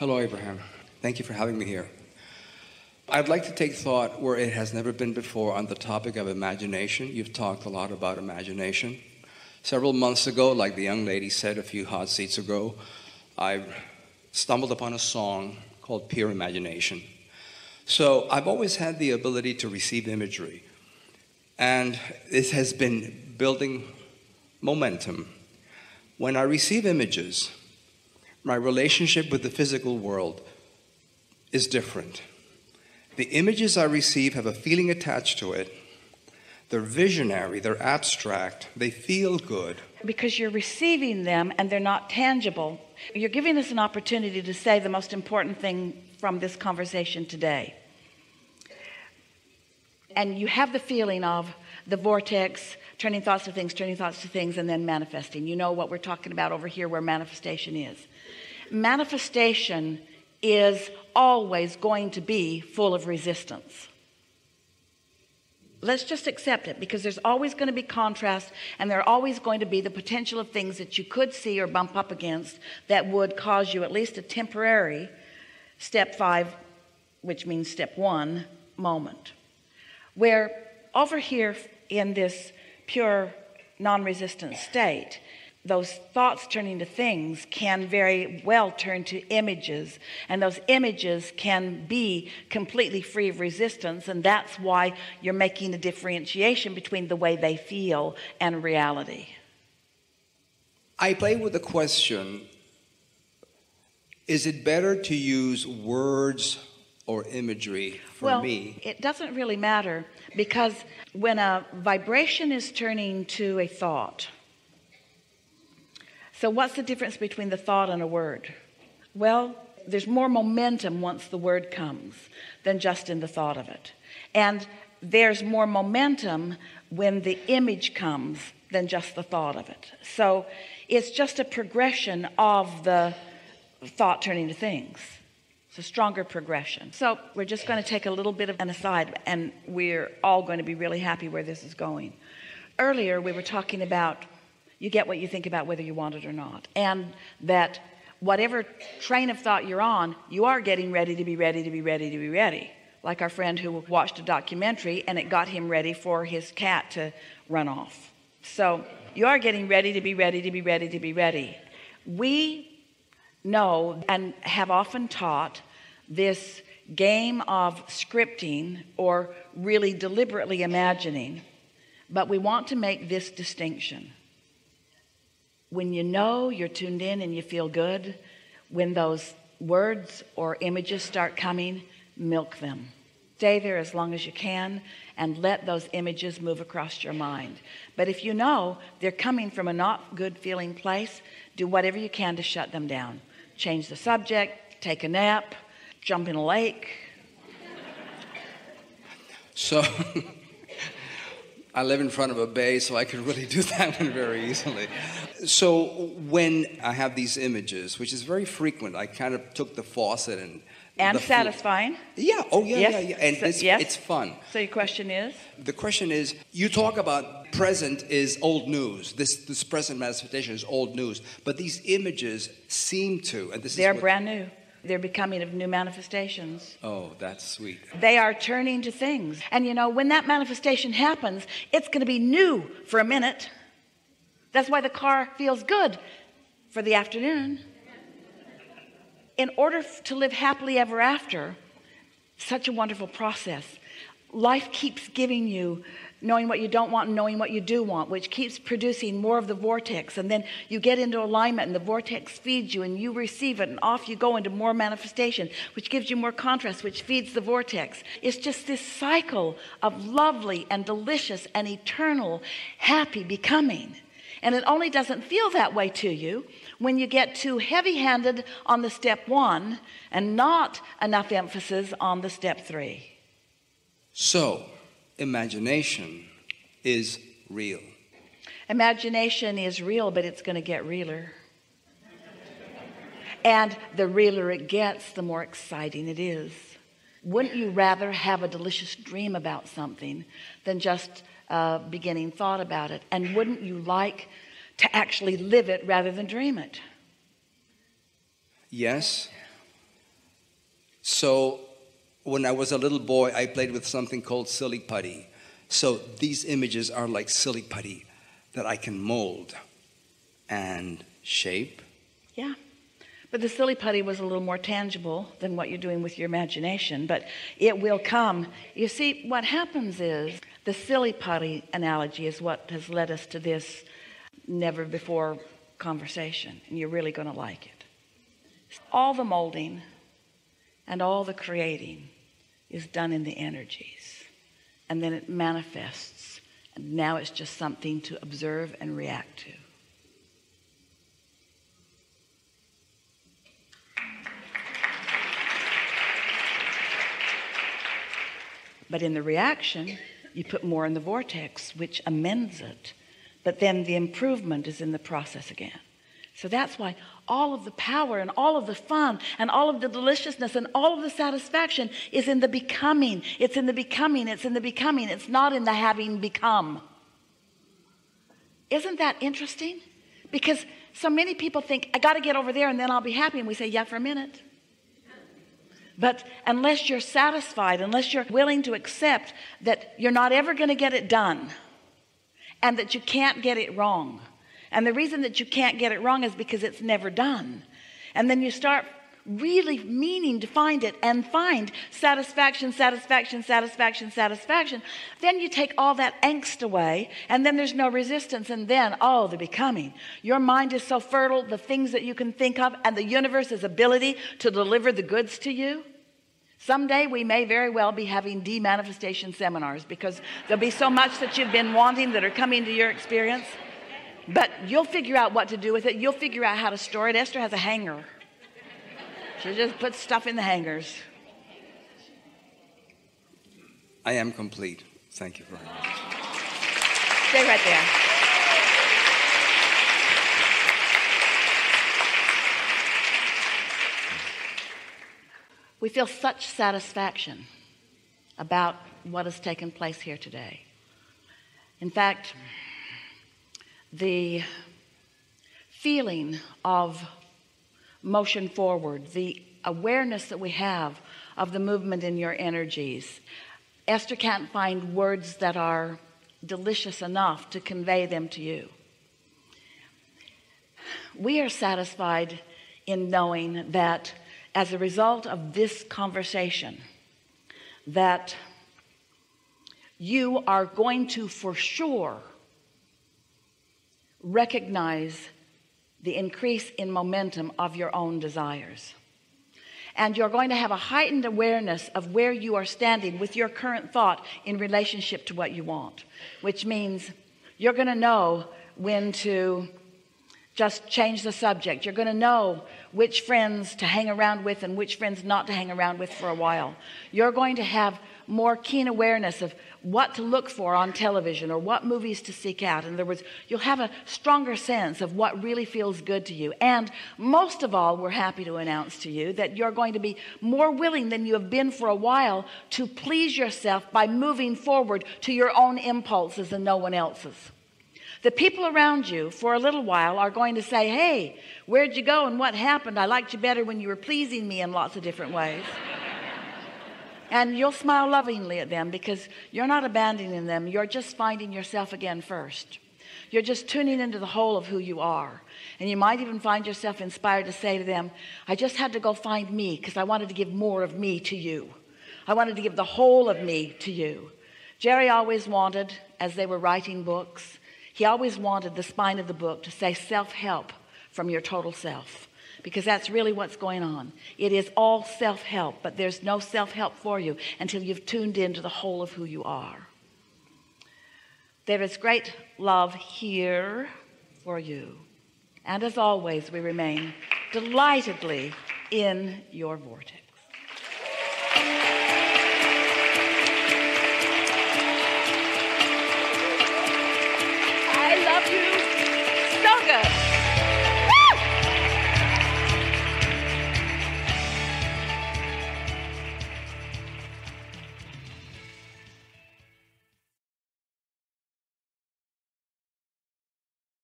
Hello, Abraham. Thank you for having me here. I'd like to take thought where it has never been before on the topic of imagination. You've talked a lot about imagination. Several months ago, like the young lady said a few hot seats ago, I stumbled upon a song called Pure Imagination. So I've always had the ability to receive imagery. And this has been building momentum. When I receive images, my relationship with the physical world is different. The images I receive have a feeling attached to it. They're visionary, they're abstract, they feel good. Because you're receiving them and they're not tangible. You're giving us an opportunity to say the most important thing from this conversation today. And you have the feeling of the vortex, turning thoughts to things, and then manifesting. You know what we're talking about over here where manifestation is. Manifestation is always going to be full of resistance. Let's just accept it, because there's always going to be contrast, and there are always going to be the potential of things that you could see or bump up against that would cause you at least a temporary step 5, which means step 1 moment. Where over here in this pure non-resistant state, those thoughts turning to things can very well turn to images, and those images can be completely free of resistance, and that's why you're making a differentiation between the way they feel and reality. I play with the question, is it better to use words or imagery for me? It doesn't really matter, because when a vibration is turning to a thought, so what's the difference between the thought and a word? Well, there's more momentum once the word comes than just in the thought of it. And there's more momentum when the image comes than just the thought of it. So it's just a progression of the thought turning to things. It's a stronger progression. So we're just going to take a little bit of an aside, and we're all going to be really happy where this is going. Earlier we were talking about you get what you think about whether you want it or not, and that whatever train of thought you're on, you are getting ready to be ready. Like our friend who watched a documentary and it got him ready for his cat to run off. So you are getting ready to be ready. We know and have often taught this game of scripting or really deliberately imagining, but we want to make this distinction. When you know you're tuned in and you feel good, when those words or images start coming, milk them. Stay there as long as you can and let those images move across your mind. But if you know they're coming from a not good feeling place, do whatever you can to shut them down. Change the subject, take a nap, jump in a lake. So I live in front of a bay, so I could really do that one very easily. So when I have these images, which is very frequent, I kind of took the faucet and satisfying. Yeah. Oh, yeah, yes. yeah. And it's fun. So your question is? The question is, you talk about present is old news. This present manifestation is old news. But these images seem to, and they're brand new. They're becoming of new manifestations. Oh, that's sweet. They are turning to things. And you know, when that manifestation happens, it's going to be new for a minute. That's why the car feels good for the afternoon. In order to live happily ever after, such a wonderful process. Life keeps giving you knowing what you don't want and knowing what you do want, which keeps producing more of the vortex, and then you get into alignment and the vortex feeds you and you receive it, and off you go into more manifestation, which gives you more contrast, which feeds the vortex. It's just this cycle of lovely and delicious and eternal happy becoming. And it only doesn't feel that way to you when you get too heavy-handed on the step 1 and not enough emphasis on the step 3. So imagination is real. Imagination is real, but it's going to get realer. And the realer it gets, the more exciting it is. Wouldn't you rather have a delicious dream about something than just a beginning thought about it? And wouldn't you like to actually live it rather than dream it? Yes. So when I was a little boy, I played with something called silly putty. So these images are like silly putty that I can mold and shape. Yeah. But the silly putty was a little more tangible than what you're doing with your imagination, but it will come. You see, what happens is the silly putty analogy is what has led us to this never before conversation, and you're really going to like it. All the molding and all the creating is done in the energies, and then it manifests, and now it's just something to observe and react to. But in the reaction, you put more in the vortex, which amends it. But then the improvement is in the process again. So that's why all of the power and all of the fun and all of the deliciousness and all of the satisfaction is in the becoming. It's in the becoming. It's in the becoming. It's not in the having become. Isn't that interesting? Because so many people think, I got to get over there and then I'll be happy. And we say, yeah, for a minute. But unless you're satisfied, unless you're willing to accept that you're not ever going to get it done and that you can't get it wrong. And the reason that you can't get it wrong is because it's never done. And then you start really meaning to find it and find satisfaction, satisfaction, satisfaction, satisfaction. Then you take all that angst away and then there's no resistance. And then, oh, the becoming. Your mind is so fertile, the things that you can think of and the universe's ability to deliver the goods to you. Someday we may very well be having demanifestation seminars because there'll be so much that you've been wanting that are coming to your experience. But you'll figure out what to do with it. You'll figure out how to store it. Esther has a hanger. She just puts stuff in the hangers. I am complete. Thank you very much. Stay right there. We feel such satisfaction about what has taken place here today. In fact, the feeling of motion forward, the awareness that we have of the movement in your energies. Esther can't find words that are delicious enough to convey them to you. We are satisfied in knowing that as a result of this conversation, that you are going to for sure recognize the increase in momentum of your own desires. And you're going to have a heightened awareness of where you are standing with your current thought in relationship to what you want, which means you're going to know when to just change the subject. You're going to know which friends to hang around with and which friends not to hang around with for a while. You're going to have more keen awareness of what to look for on television or what movies to seek out. In other words, you'll have a stronger sense of what really feels good to you. And most of all, we're happy to announce to you that you're going to be more willing than you have been for a while to please yourself by moving forward to your own impulses and no one else's. The people around you for a little while are going to say, hey, where'd you go and what happened? I liked you better when you were pleasing me in lots of different ways. And you'll smile lovingly at them because you're not abandoning them. You're just finding yourself again first. You're just tuning into the whole of who you are. And you might even find yourself inspired to say to them, I just had to go find me because I wanted to give more of me to you. I wanted to give the whole of me to you. Jerry always wanted, as they were writing books, he always wanted the spine of the book to say self-help from your total self, because that's really what's going on. It is all self-help, but there's no self-help for you until you've tuned into the whole of who you are. There is great love here for you. And as always, we remain delightedly in your vortex.